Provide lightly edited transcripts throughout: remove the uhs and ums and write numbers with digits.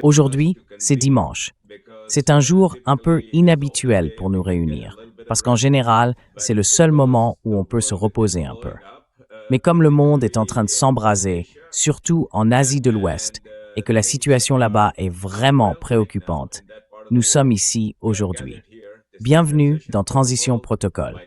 Aujourd'hui, c'est dimanche. C'est un jour un peu inhabituel pour nous réunir, parce qu'en général, c'est le seul moment où on peut se reposer un peu. Mais comme le monde est en train de s'embraser, surtout en Asie de l'Ouest, et que la situation là-bas est vraiment préoccupante, nous sommes ici aujourd'hui. Bienvenue dans Transition Protocol.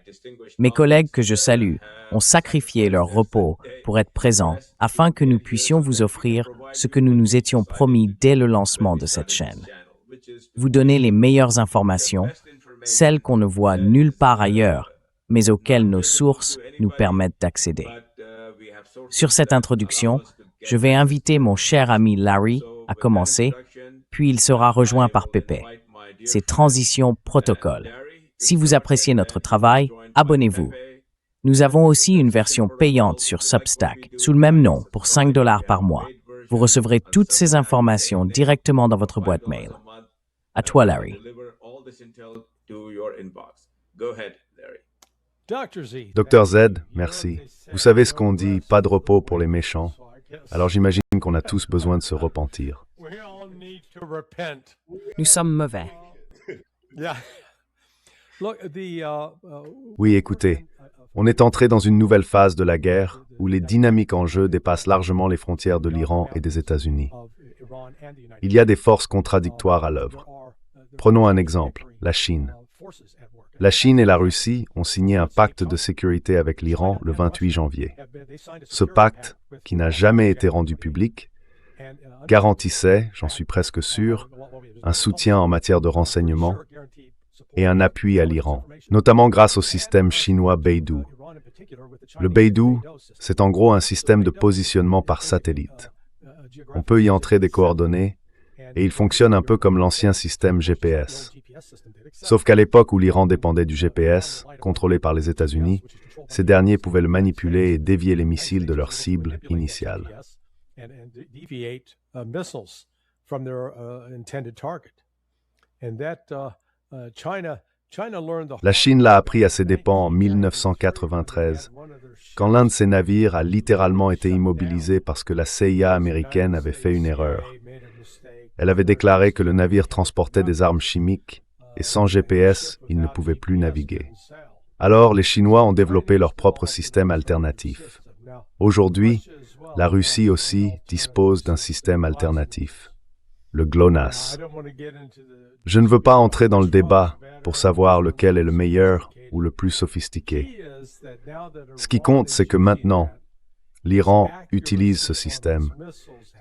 Mes collègues que je salue ont sacrifié leur repos pour être présents afin que nous puissions vous offrir ce que nous nous étions promis dès le lancement de cette chaîne. Vous donner les meilleures informations, celles qu'on ne voit nulle part ailleurs, mais auxquelles nos sources nous permettent d'accéder. Sur cette introduction, je vais inviter mon cher ami Larry à commencer, puis il sera rejoint par Pepe. C'est Transition Protocol. Si vous appréciez notre travail, abonnez-vous. Nous avons aussi une version payante sur Substack, sous le même nom, pour $5 par mois. Vous recevrez toutes ces informations directement dans votre boîte mail. À toi, Larry. Docteur Z, merci. Vous savez ce qu'on dit, pas de repos pour les méchants. Alors j'imagine qu'on a tous besoin de se repentir. Nous sommes mauvais. Oui, écoutez, on est entré dans une nouvelle phase de la guerre où les dynamiques en jeu dépassent largement les frontières de l'Iran et des États-Unis. Il y a des forces contradictoires à l'œuvre. Prenons un exemple, la Chine. La Chine et la Russie ont signé un pacte de sécurité avec l'Iran le 28 janvier. Ce pacte, qui n'a jamais été rendu public, garantissait, j'en suis presque sûr, un soutien en matière de renseignement et un appui à l'Iran, notamment grâce au système chinois Beidou. Le Beidou, c'est en gros un système de positionnement par satellite. On peut y entrer des coordonnées et il fonctionne un peu comme l'ancien système GPS. Sauf qu'à l'époque où l'Iran dépendait du GPS, contrôlé par les États-Unis, ces derniers pouvaient le manipuler et dévier les missiles de leur cible initiale. La Chine l'a appris à ses dépens en 1993, quand l'un de ses navires a littéralement été immobilisé parce que la CIA américaine avait fait une erreur. Elle avait déclaré que le navire transportait des armes chimiques et sans GPS, il ne pouvait plus naviguer. Alors, les Chinois ont développé leur propre système alternatif. Aujourd'hui, la Russie aussi dispose d'un système alternatif, le GLONASS. Je ne veux pas entrer dans le débat pour savoir lequel est le meilleur ou le plus sophistiqué. Ce qui compte, c'est que maintenant, l'Iran utilise ce système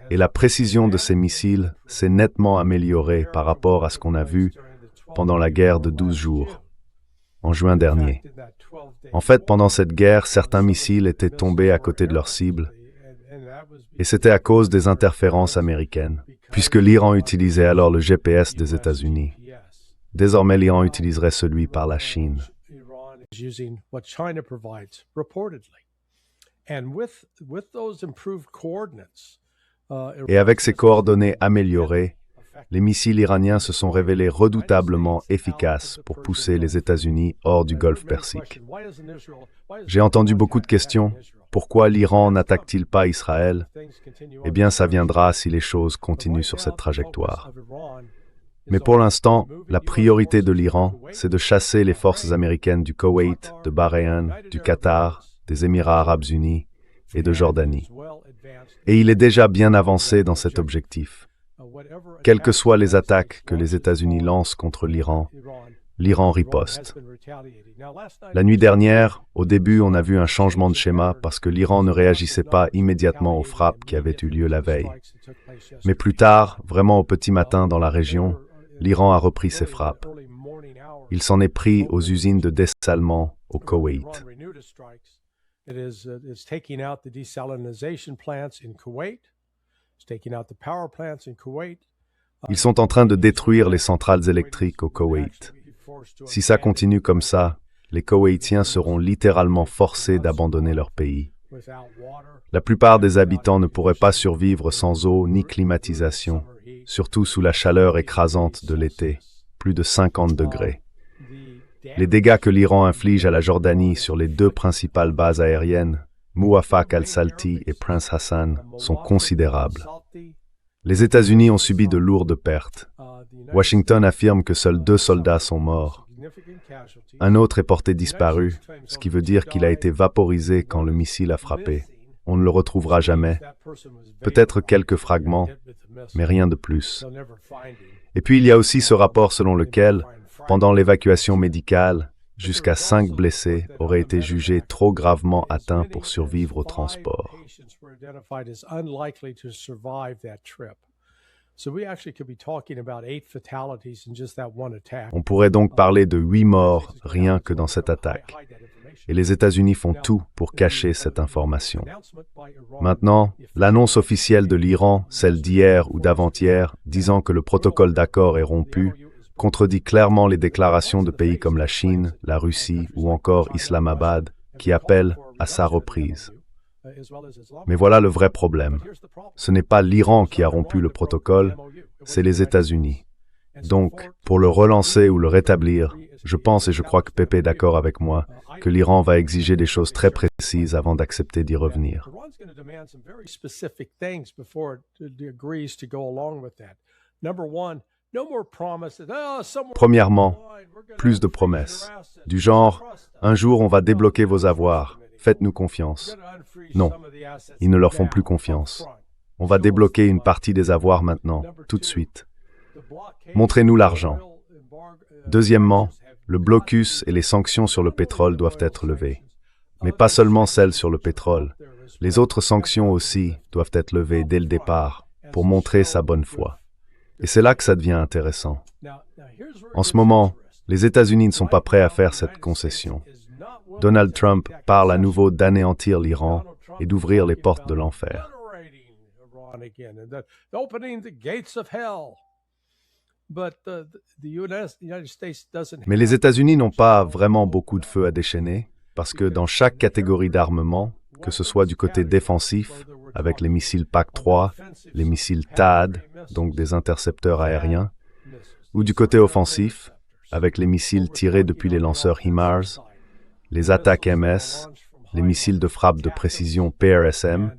et la précision de ses missiles s'est nettement améliorée par rapport à ce qu'on a vu pendant la guerre de 12 jours, en juin dernier. En fait, pendant cette guerre, certains missiles étaient tombés à côté de leur cible, et c'était à cause des interférences américaines, puisque l'Iran utilisait alors le GPS des États-Unis. Désormais, l'Iran utiliserait celui par la Chine. Et avec ces coordonnées améliorées, les missiles iraniens se sont révélés redoutablement efficaces pour pousser les États-Unis hors du Golfe Persique. J'ai entendu beaucoup de questions. Pourquoi l'Iran n'attaque-t-il pas Israël? Eh bien, ça viendra si les choses continuent sur cette trajectoire. Mais pour l'instant, la priorité de l'Iran, c'est de chasser les forces américaines du Koweït, de Bahreïn, du Qatar, des Émirats arabes unis et de Jordanie. Et il est déjà bien avancé dans cet objectif. Quelles que soient les attaques que les États-Unis lancent contre l'Iran, l'Iran riposte. La nuit dernière, au début, on a vu un changement de schéma parce que l'Iran ne réagissait pas immédiatement aux frappes qui avaient eu lieu la veille. Mais plus tard, vraiment au petit matin dans la région, l'Iran a repris ses frappes. Il s'en est pris aux usines de dessalement au Koweït. Ils sont en train de détruire les centrales électriques au Koweït. Si ça continue comme ça, les Koweïtiens seront littéralement forcés d'abandonner leur pays. La plupart des habitants ne pourraient pas survivre sans eau ni climatisation, surtout sous la chaleur écrasante de l'été, plus de 50 degrés. Les dégâts que l'Iran inflige à la Jordanie sur les 2 principales bases aériennes Muwafaq al-Salti et Prince Hassan, sont considérables. Les États-Unis ont subi de lourdes pertes. Washington affirme que seuls 2 soldats sont morts. Un autre est porté disparu, ce qui veut dire qu'il a été vaporisé quand le missile a frappé. On ne le retrouvera jamais. Peut-être quelques fragments, mais rien de plus. Et puis il y a aussi ce rapport selon lequel, pendant l'évacuation médicale, jusqu'à 5 blessés auraient été jugés trop gravement atteints pour survivre au transport. On pourrait donc parler de 8 morts rien que dans cette attaque. Et les États-Unis font tout pour cacher cette information. Maintenant, l'annonce officielle de l'Iran, celle d'hier ou d'avant-hier, disant que le protocole d'accord est rompu, contredit clairement les déclarations de pays comme la Chine, la Russie ou encore Islamabad, qui appellent à sa reprise. Mais voilà le vrai problème. Ce n'est pas l'Iran qui a rompu le protocole, c'est les États-Unis. Donc, pour le relancer ou le rétablir, je pense et je crois que Pepe est d'accord avec moi, que l'Iran va exiger des choses très précises avant d'accepter d'y revenir. Premièrement, plus de promesses. Du genre, un jour on va débloquer vos avoirs, faites-nous confiance. Non, ils ne leur font plus confiance. On va débloquer une partie des avoirs maintenant, tout de suite. Montrez-nous l'argent. Deuxièmement, le blocus et les sanctions sur le pétrole doivent être levées. Mais pas seulement celles sur le pétrole. Les autres sanctions aussi doivent être levées dès le départ, pour montrer sa bonne foi. Et c'est là que ça devient intéressant. En ce moment, les États-Unis ne sont pas prêts à faire cette concession. Donald Trump parle à nouveau d'anéantir l'Iran et d'ouvrir les portes de l'enfer. Mais les États-Unis n'ont pas vraiment beaucoup de feu à déchaîner, parce que dans chaque catégorie d'armement, que ce soit du côté défensif, avec les missiles PAC-3, les missiles THAAD, donc des intercepteurs aériens, ou du côté offensif, avec les missiles tirés depuis les lanceurs HIMARS, les attaques MS, les missiles de frappe de précision PRSM,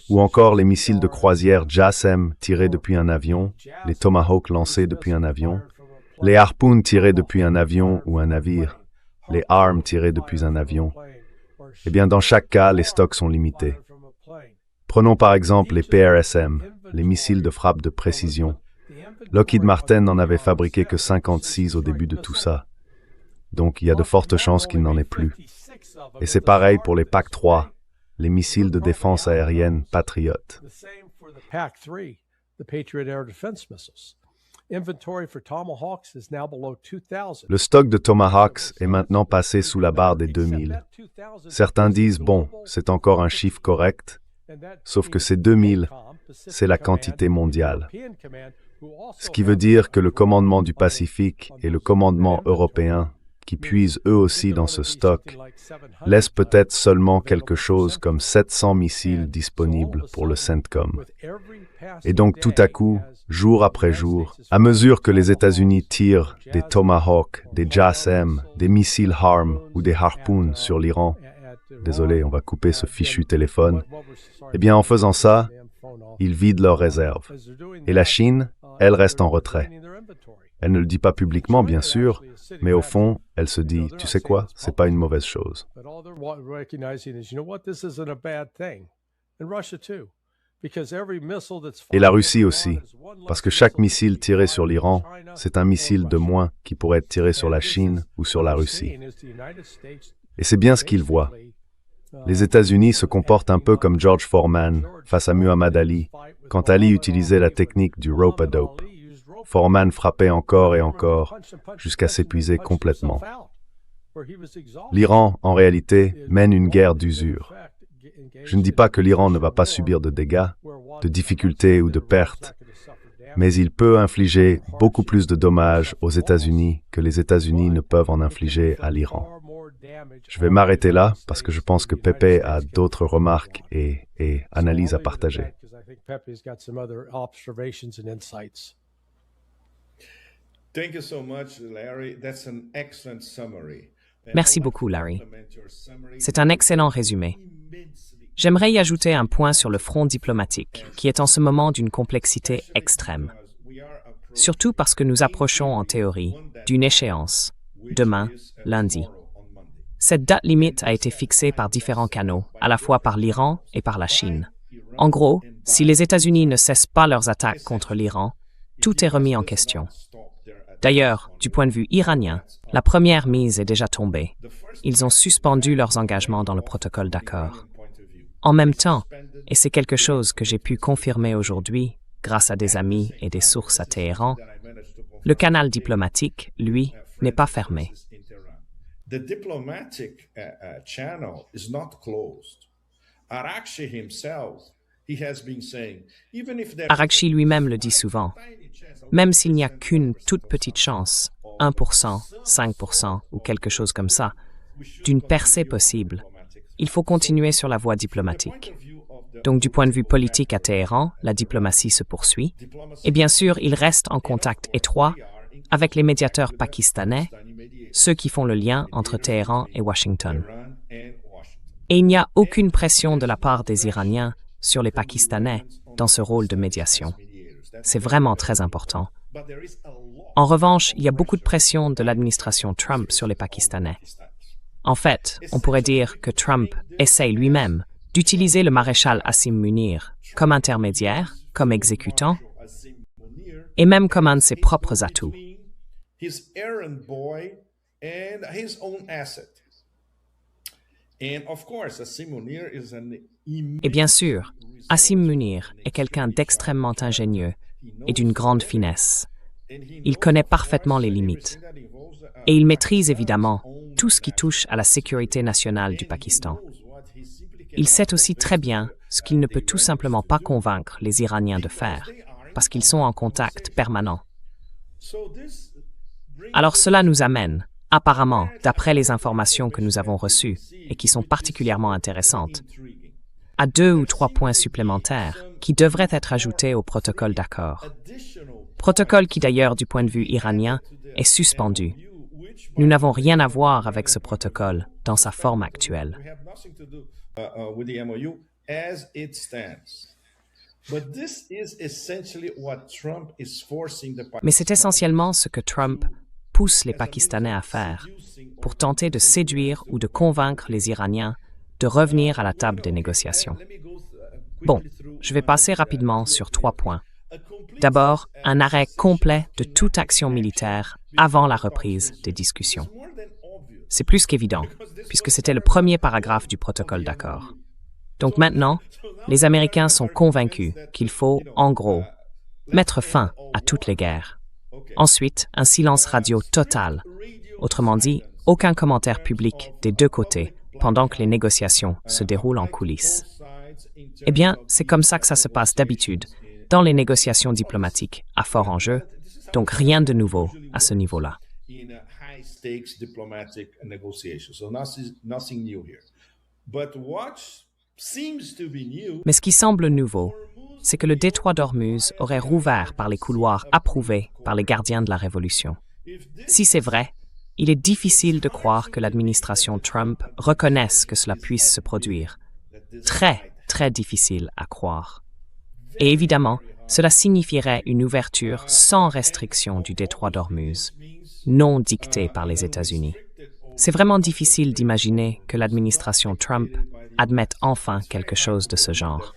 ou encore les missiles de croisière JASSM tirés depuis un avion, les Tomahawk lancés depuis un avion, les Harpoon tirés depuis un avion ou un navire, les ARM tirés depuis un avion. Eh bien, dans chaque cas, les stocks sont limités. Prenons par exemple les PRSM, les missiles de frappe de précision. Lockheed Martin n'en avait fabriqué que 56 au début de tout ça. Donc il y a de fortes chances qu'il n'en ait plus. Et c'est pareil pour les PAC-3, les missiles de défense aérienne Patriot. Le stock de Tomahawks est maintenant passé sous la barre des 2000. Certains disent, bon, c'est encore un chiffre correct, sauf que ces 2000, c'est la quantité mondiale. Ce qui veut dire que le commandement du Pacifique et le commandement européen, qui puisent eux aussi dans ce stock, laissent peut-être seulement quelque chose comme 700 missiles disponibles pour le CENTCOM. Et donc tout à coup, jour après jour, à mesure que les États-Unis tirent des Tomahawk, des JASSM, des missiles HARM ou des Harpoon sur l'Iran, désolé, on va couper ce fichu téléphone, eh bien en faisant ça, ils vident leurs réserves. Et la Chine, elle reste en retrait. Elle ne le dit pas publiquement, bien sûr, mais au fond, elle se dit, tu sais quoi, c'est pas une mauvaise chose. Et la Russie aussi, parce que chaque missile tiré sur l'Iran, c'est un missile de moins qui pourrait être tiré sur la Chine ou sur la Russie. Et c'est bien ce qu'ils voient. Les États-Unis se comportent un peu comme George Foreman face à Muhammad Ali, quand Ali utilisait la technique du rope-a-dope. Foreman frappait encore et encore, jusqu'à s'épuiser complètement. L'Iran, en réalité, mène une guerre d'usure. Je ne dis pas que l'Iran ne va pas subir de dégâts, de difficultés ou de pertes, mais il peut infliger beaucoup plus de dommages aux États-Unis que les États-Unis ne peuvent en infliger à l'Iran. Je vais m'arrêter là parce que je pense que Pepe a d'autres remarques et analyses à partager. Thank you so much, Larry. That's an excellent summary. Merci beaucoup, Larry. C'est un excellent résumé. J'aimerais y ajouter un point sur le front diplomatique, qui est en ce moment d'une complexité extrême. Surtout parce que nous approchons, en théorie, d'une échéance, demain, lundi. Cette date limite a été fixée par différents canaux, à la fois par l'Iran et par la Chine. En gros, si les États-Unis ne cessent pas leurs attaques contre l'Iran, tout est remis en question. D'ailleurs, du point de vue iranien, la première mise est déjà tombée. Ils ont suspendu leurs engagements dans le protocole d'accord. En même temps, et c'est quelque chose que j'ai pu confirmer aujourd'hui, grâce à des amis et des sources à Téhéran, le canal diplomatique, lui, n'est pas fermé. The diplomatic channel is not closed. Arakchi himself, he has been saying, even if there Arakchi lui-même le dit souvent, même s'il n'y a qu'une toute petite chance, 1%, 5% ou quelque chose comme ça, d'une percée possible, il faut continuer sur la voie diplomatique. Donc du point de vue politique à Téhéran, la diplomatie se poursuit, et bien sûr, il reste en contact étroit avec les médiateurs pakistanais, ceux qui font le lien entre Téhéran et Washington. Et il n'y a aucune pression de la part des Iraniens sur les Pakistanais dans ce rôle de médiation. C'est vraiment très important. En revanche, il y a beaucoup de pression de l'administration Trump sur les Pakistanais. En fait, on pourrait dire que Trump essaye lui-même d'utiliser le maréchal Asim Munir comme intermédiaire, comme exécutant, et même comme un de ses propres atouts. Et bien sûr, Asim Munir est quelqu'un d'extrêmement ingénieux et d'une grande finesse. Il connaît parfaitement les limites. Et il maîtrise évidemment tout ce qui touche à la sécurité nationale du Pakistan. Il sait aussi très bien ce qu'il ne peut tout simplement pas convaincre les Iraniens de faire, parce qu'ils sont en contact permanent. Alors cela nous amène, apparemment, d'après les informations que nous avons reçues, et qui sont particulièrement intéressantes, à 2 ou 3 points supplémentaires qui devraient être ajoutés au protocole d'accord. Protocole qui d'ailleurs, du point de vue iranien, est suspendu. Nous n'avons rien à voir avec ce protocole dans sa forme actuelle. Mais c'est essentiellement ce que Trump pousse les Pakistanais à faire pour tenter de séduire ou de convaincre les Iraniens de revenir à la table des négociations. Bon, je vais passer rapidement sur 3 points. D'abord, un arrêt complet de toute action militaire avant la reprise des discussions. C'est plus qu'évident, puisque c'était le premier paragraphe du protocole d'accord. Donc maintenant, les Américains sont convaincus qu'il faut, en gros, mettre fin à toutes les guerres. Ensuite, un silence radio total. Autrement dit, aucun commentaire public des deux côtés pendant que les négociations se déroulent en coulisses. Eh bien, c'est comme ça que ça se passe d'habitude dans les négociations diplomatiques à fort enjeu, donc rien de nouveau à ce niveau-là. Mais ce qui semble nouveau, c'est que le détroit d'Ormuz aurait rouvert par les couloirs approuvés par les gardiens de la Révolution. Si c'est vrai, il est difficile de croire que l'administration Trump reconnaisse que cela puisse se produire. Très, très difficile à croire. Et évidemment, cela signifierait une ouverture sans restriction du détroit d'Ormuz, non dictée par les États-Unis. C'est vraiment difficile d'imaginer que l'administration Trump admette enfin quelque chose de ce genre.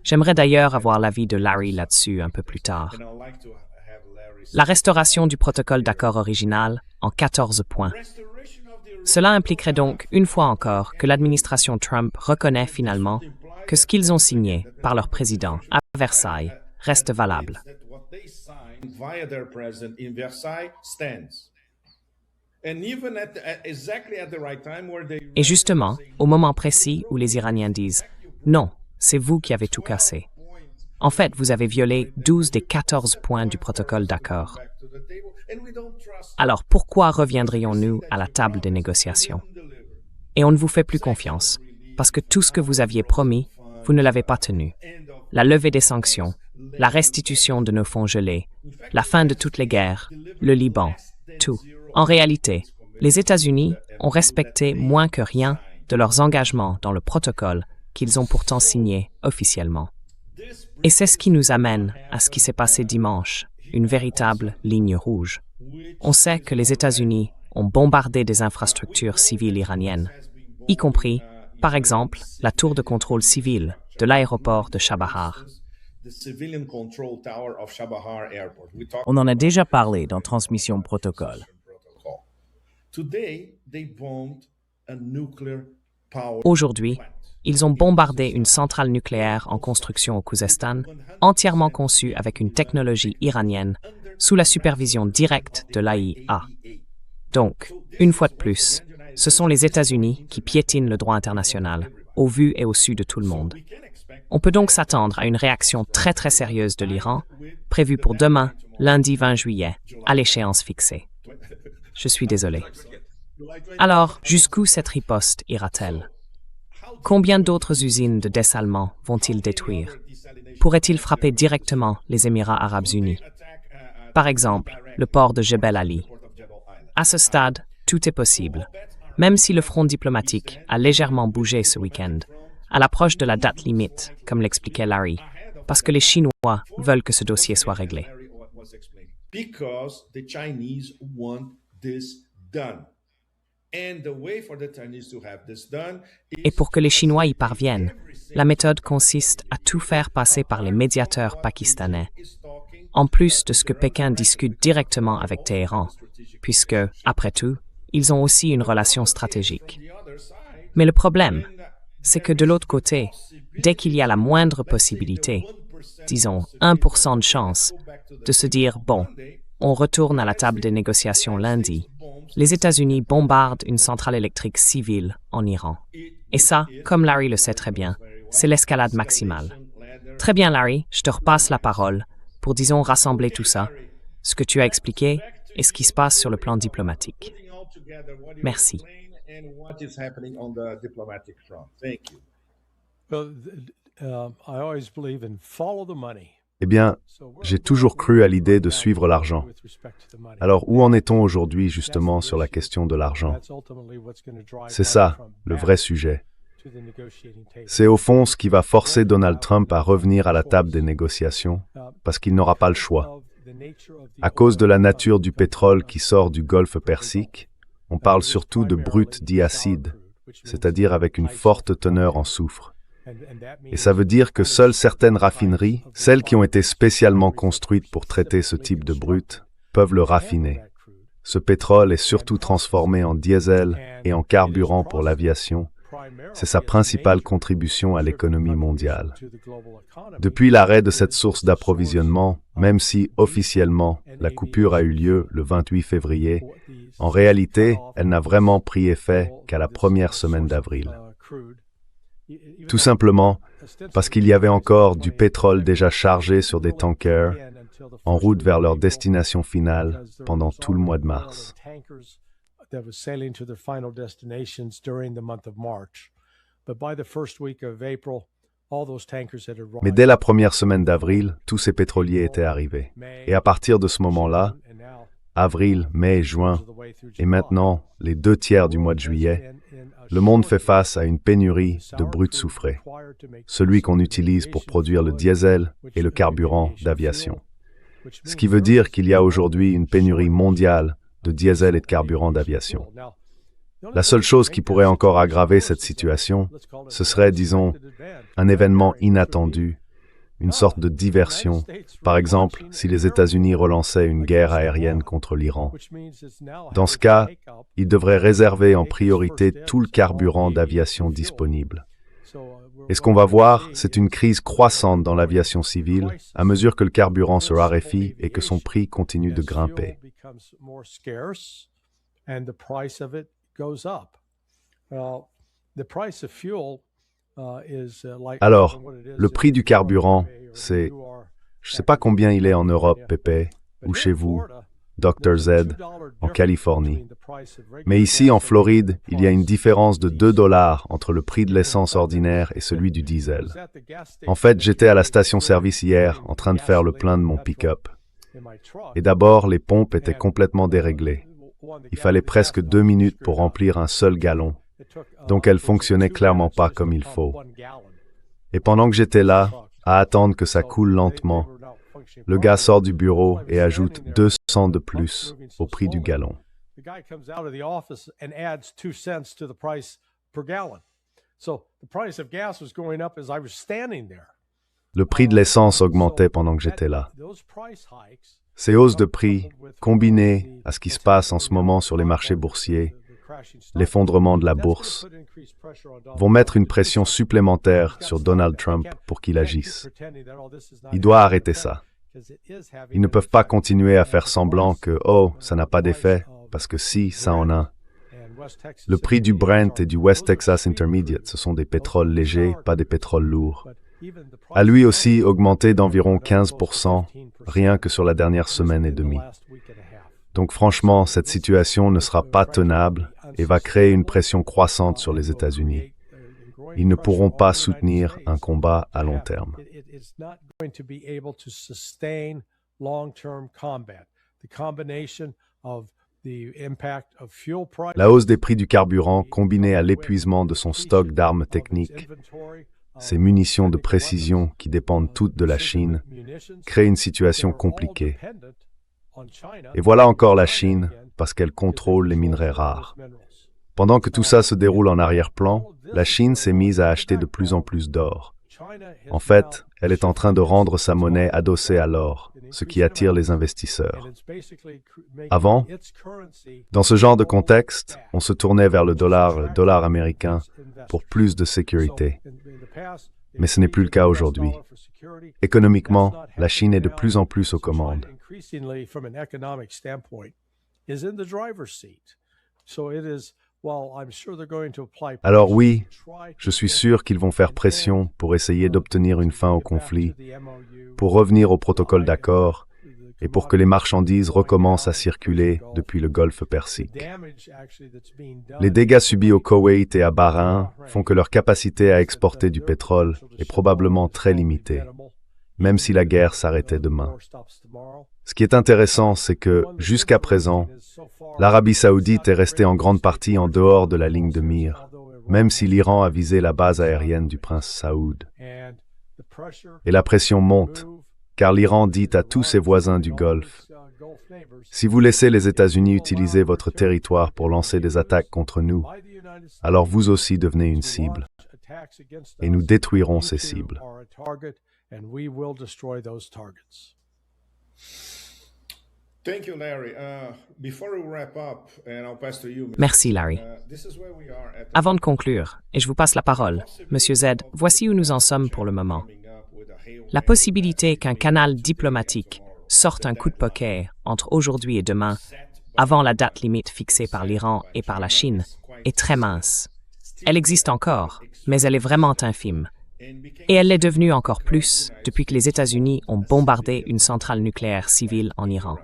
J'aimerais d'ailleurs avoir l'avis de Larry là-dessus un peu plus tard. La restauration du protocole d'accord original en 14 points. Cela impliquerait donc, une fois encore, que l'administration Trump reconnaît finalement que ce qu'ils ont signé par leur président à Versailles reste valable. Et justement, au moment précis où les Iraniens disent « Non, c'est vous qui avez tout cassé », en fait, vous avez violé 12 des 14 points du protocole d'accord. Alors pourquoi reviendrions-nous à la table des négociations? Et on ne vous fait plus confiance, parce que tout ce que vous aviez promis, vous ne l'avez pas tenu. La levée des sanctions, la restitution de nos fonds gelés, la fin de toutes les guerres, le Liban, tout. En réalité, les États-Unis ont respecté moins que rien de leurs engagements dans le protocole qu'ils ont pourtant signé officiellement. Et c'est ce qui nous amène à ce qui s'est passé dimanche, une véritable ligne rouge. On sait que les États-Unis ont bombardé des infrastructures civiles iraniennes, y compris, par exemple, la tour de contrôle civile de l'aéroport de Chabahar. On en a déjà parlé dans Transmission Protocole. Aujourd'hui, ils ont bombardé une centrale nucléaire en construction au Khouzestan, entièrement conçue avec une technologie iranienne, sous la supervision directe de l'AIA. Donc, une fois de plus, ce sont les États-Unis qui piétinent le droit international, au vu et au su de tout le monde. On peut donc s'attendre à une réaction très très sérieuse de l'Iran, prévue pour demain, lundi 20 juillet, à l'échéance fixée. Je suis désolé. Alors, jusqu'où cette riposte ira-t-elle? Combien d'autres usines de dessalement vont-ils détruire? Pourrait-il frapper directement les Émirats arabes unis? Par exemple, le port de Jebel Ali. À ce stade, tout est possible. Même si le front diplomatique a légèrement bougé ce week-end, à l'approche de la date limite, comme l'expliquait Larry, parce que les Chinois veulent que ce dossier soit réglé. Et pour que les Chinois y parviennent, la méthode consiste à tout faire passer par les médiateurs pakistanais, en plus de ce que Pékin discute directement avec Téhéran, puisque, après tout, ils ont aussi une relation stratégique. Mais le problème, c'est que de l'autre côté, dès qu'il y a la moindre possibilité, disons 1% de chance, de se dire « bon, on retourne à la table des négociations lundi », les États-Unis bombardent une centrale électrique civile en Iran. Et ça, comme Larry le sait très bien, c'est l'escalade maximale. Très bien Larry, je te repasse la parole pour, disons, rassembler tout ça, ce que tu as expliqué et ce qui se passe sur le plan diplomatique. Merci. Eh bien, j'ai toujours cru à l'idée de suivre l'argent. Alors, où en est-on aujourd'hui justement sur la question de l'argent? C'est ça, le vrai sujet. C'est au fond ce qui va forcer Donald Trump à revenir à la table des négociations, parce qu'il n'aura pas le choix. À cause de la nature du pétrole qui sort du Golfe Persique, on parle surtout de brut dit acide, c'est-à-dire avec une forte teneur en soufre. Et ça veut dire que seules certaines raffineries, celles qui ont été spécialement construites pour traiter ce type de brut, peuvent le raffiner. Ce pétrole est surtout transformé en diesel et en carburant pour l'aviation. C'est sa principale contribution à l'économie mondiale. Depuis l'arrêt de cette source d'approvisionnement, même si officiellement la coupure a eu lieu le 28 février, en réalité, elle n'a vraiment pris effet qu'à la première semaine d'avril. Tout simplement parce qu'il y avait encore du pétrole déjà chargé sur des tankers en route vers leur destination finale pendant tout le mois de mars. Mais dès la première semaine d'avril, tous ces pétroliers étaient arrivés. Et à partir de ce moment-là, avril, mai, juin, et maintenant les 2/3 du mois de juillet, le monde fait face à une pénurie de brut soufré, celui qu'on utilise pour produire le diesel et le carburant d'aviation. Ce qui veut dire qu'il y a aujourd'hui une pénurie mondiale de diesel et de carburant d'aviation. La seule chose qui pourrait encore aggraver cette situation, ce serait, disons, un événement inattendu, une sorte de diversion, par exemple si les États-Unis relançaient une guerre aérienne contre l'Iran. Dans ce cas, ils devraient réserver en priorité tout le carburant d'aviation disponible. Et ce qu'on va voir, c'est une crise croissante dans l'aviation civile à mesure que le carburant se raréfie et que son prix continue de grimper. Alors, le prix du carburant, c'est... Je ne sais pas combien il est en Europe, Pépé, ou chez vous, Dr. Z, en Californie. Mais ici, en Floride, il y a une différence de 2 $ entre le prix de l'essence ordinaire et celui du diesel. En fait, j'étais à la station-service hier, en train de faire le plein de mon pick-up. Et d'abord, les pompes étaient complètement déréglées. Il fallait presque 2 minutes pour remplir un seul gallon, donc elle fonctionnait clairement pas comme il faut. Et pendant que j'étais là, à attendre que ça coule lentement, le gars sort du bureau et ajoute 200 de plus au prix du gallon. Le prix de l'essence augmentait pendant que j'étais là. Ces hausses de prix, combinées à ce qui se passe en ce moment sur les marchés boursiers, l'effondrement de la bourse, vont mettre une pression supplémentaire sur Donald Trump pour qu'il agisse. Il doit arrêter ça. Ils ne peuvent pas continuer à faire semblant que « oh, ça n'a pas d'effet », parce que si, ça en a. Le prix du Brent et du West Texas Intermediate, ce sont des pétroles légers, pas des pétroles lourds, a lui aussi augmenté d'environ 15%, rien que sur la dernière semaine et demie. Donc franchement, cette situation ne sera pas tenable et va créer une pression croissante sur les États-Unis. Ils ne pourront pas soutenir un combat à long terme. La hausse des prix du carburant, combinée à l'épuisement de son stock d'armes techniques, ces munitions de précision qui dépendent toutes de la Chine, crée une situation compliquée. Et voilà encore la Chine, parce qu'elle contrôle les minerais rares. Pendant que tout ça se déroule en arrière-plan, la Chine s'est mise à acheter de plus en plus d'or. En fait, elle est en train de rendre sa monnaie adossée à l'or, ce qui attire les investisseurs. Avant, dans ce genre de contexte, on se tournait vers le dollar américain, pour plus de sécurité. Mais ce n'est plus le cas aujourd'hui. Économiquement, la Chine est de plus en plus aux commandes. Alors oui, je suis sûr qu'ils vont faire pression pour essayer d'obtenir une fin au conflit, pour revenir au protocole d'accord et pour que les marchandises recommencent à circuler depuis le golfe Persique. Les dégâts subis au Koweït et à Bahreïn font que leur capacité à exporter du pétrole est probablement très limitée, même si la guerre s'arrêtait demain. Ce qui est intéressant, c'est que, jusqu'à présent, l'Arabie saoudite est restée en grande partie en dehors de la ligne de mire, même si l'Iran a visé la base aérienne du prince Saoud. Et la pression monte, car l'Iran dit à tous ses voisins du Golfe, « Si vous laissez les États-Unis utiliser votre territoire pour lancer des attaques contre nous, alors vous aussi devenez une cible, et nous détruirons ces cibles. » Merci, Larry. Avant de conclure, et je vous passe la parole, Monsieur Z, voici où nous en sommes pour le moment. La possibilité qu'un canal diplomatique sorte un coup de poker entre aujourd'hui et demain, avant la date limite fixée par l'Iran et par la Chine, est très mince. Elle existe encore, mais elle est vraiment infime. Et elle l'est devenue encore plus depuis que les États-Unis ont bombardé une centrale nucléaire civile en Iran.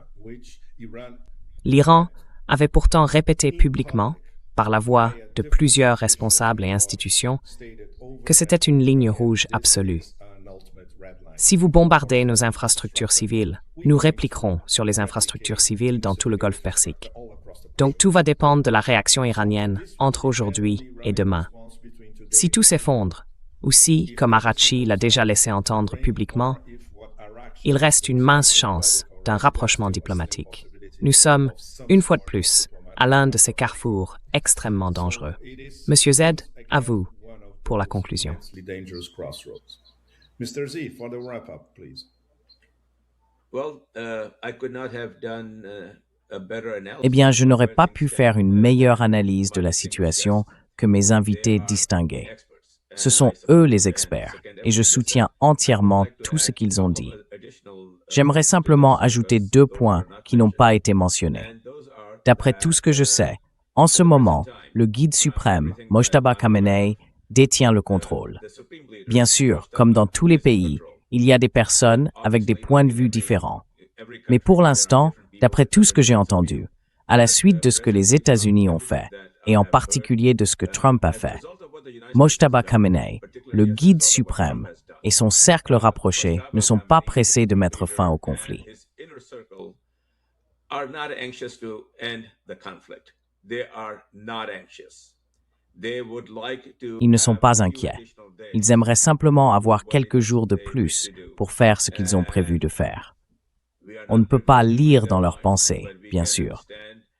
L'Iran avait pourtant répété publiquement, par la voix de plusieurs responsables et institutions, que c'était une ligne rouge absolue. Si vous bombardez nos infrastructures civiles, nous répliquerons sur les infrastructures civiles dans tout le golfe Persique. Donc tout va dépendre de la réaction iranienne entre aujourd'hui et demain. Si tout s'effondre, ou si, comme Araghchi l'a déjà laissé entendre publiquement, il reste une mince chance d'un rapprochement diplomatique. Nous sommes, une fois de plus, à l'un de ces carrefours extrêmement dangereux. Monsieur Z, à vous pour la conclusion. Mr. Z, for the wrap-up, please. Eh bien, je n'aurais pas pu faire une meilleure analyse de la situation que mes invités distingués. Ce sont eux les experts, et je soutiens entièrement tout ce qu'ils ont dit. J'aimerais simplement ajouter 2 points qui n'ont pas été mentionnés. D'après tout ce que je sais, en ce moment, le guide suprême, Mojtaba Khamenei, détient le contrôle. Bien sûr, comme dans tous les pays, il y a des personnes avec des points de vue différents. Mais pour l'instant, d'après tout ce que j'ai entendu, à la suite de ce que les États-Unis ont fait, et en particulier de ce que Trump a fait, Mojtaba Khamenei, le guide suprême, et son cercle rapproché ne sont pas pressés de mettre fin au conflit. are not anxious to end the conflict. They are not anxious. They would like to Ils ne sont have pas a few inquiets. additional days. Ils aimeraient simplement avoir quelques jours de plus pour faire ce qu'ils ont prévu de faire. On ne peut pas lire dans leurs pensées, bien sûr,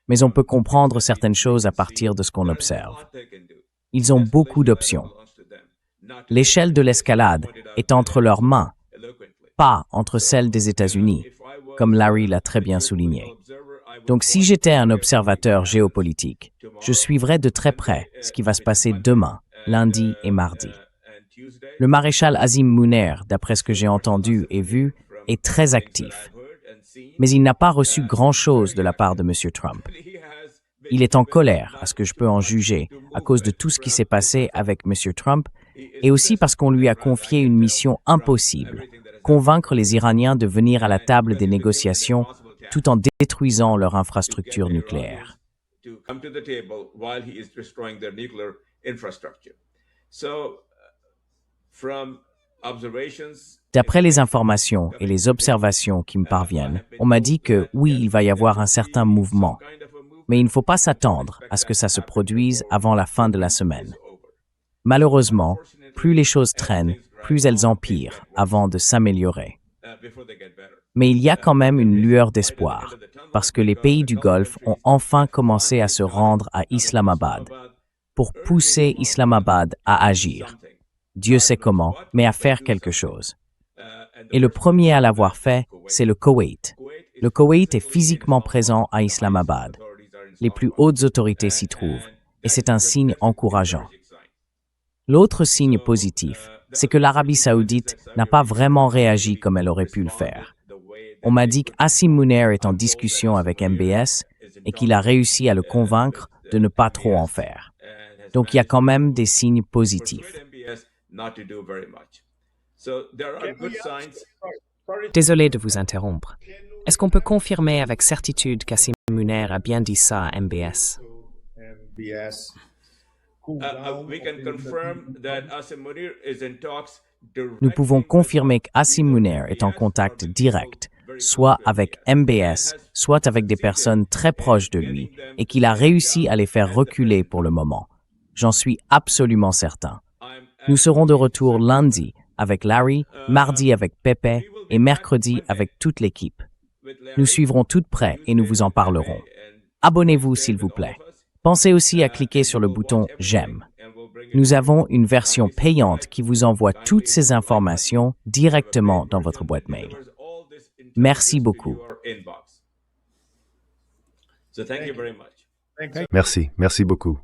mais on peut comprendre certaines choses à partir de ce qu'on observe. Ils ont beaucoup d'options. L'échelle de l'escalade est entre leurs mains, pas entre celles des États-Unis, comme Larry l'a très bien souligné. Donc si j'étais un observateur géopolitique, je suivrais de très près ce qui va se passer demain, lundi et mardi. Le maréchal Asim Munir, d'après ce que j'ai entendu et vu, est très actif. Mais il n'a pas reçu grand-chose de la part de M. Trump. Il est en colère, à ce que je peux en juger, à cause de tout ce qui s'est passé avec M. Trump, et aussi parce qu'on lui a confié une mission impossible, convaincre les Iraniens de venir à la table des négociations tout en détruisant leur infrastructure nucléaire. To come to the table while he is destroying their nuclear infrastructure. So, from observations, D'après les informations et les observations qui me parviennent, on m'a dit que oui, il va y avoir un certain mouvement, mais il ne faut pas s'attendre à ce que ça se produise avant la fin de la semaine. Malheureusement, plus les choses traînent, plus elles empirent avant de s'améliorer. Mais il y a quand même une lueur d'espoir, parce que les pays du Golfe ont enfin commencé à se rendre à Islamabad, pour pousser Islamabad à agir. Dieu sait comment, mais à faire quelque chose. Et le premier à l'avoir fait, c'est le Koweït. Le Koweït est physiquement présent à Islamabad. Les plus hautes autorités s'y trouvent, et c'est un signe encourageant. L'autre signe positif, c'est que l'Arabie saoudite n'a pas vraiment réagi comme elle aurait pu le faire. On m'a dit qu'Asim Munir est en discussion avec MBS et qu'il a réussi à le convaincre de ne pas trop en faire. Donc il y a quand même des signes positifs. Désolé de vous interrompre. Est-ce qu'on peut confirmer avec certitude qu'Asim Munir a bien dit ça à MBS? MBS. We can confirm that Asim Munir is in talks Nous pouvons confirmer qu'Asim Munir est en contact direct, soit avec MBS, soit avec des personnes très proches de lui, et qu'il a réussi à les faire reculer pour le moment. J'en suis absolument certain. Nous serons de retour lundi avec Larry, mardi avec Pepe et mercredi avec toute l'équipe. Nous suivrons tout de près et nous vous en parlerons. Abonnez-vous s'il vous plaît. Pensez aussi à cliquer sur le bouton « J'aime ». Nous avons une version payante qui vous envoie toutes ces informations directement dans votre boîte mail. Merci beaucoup. Merci beaucoup.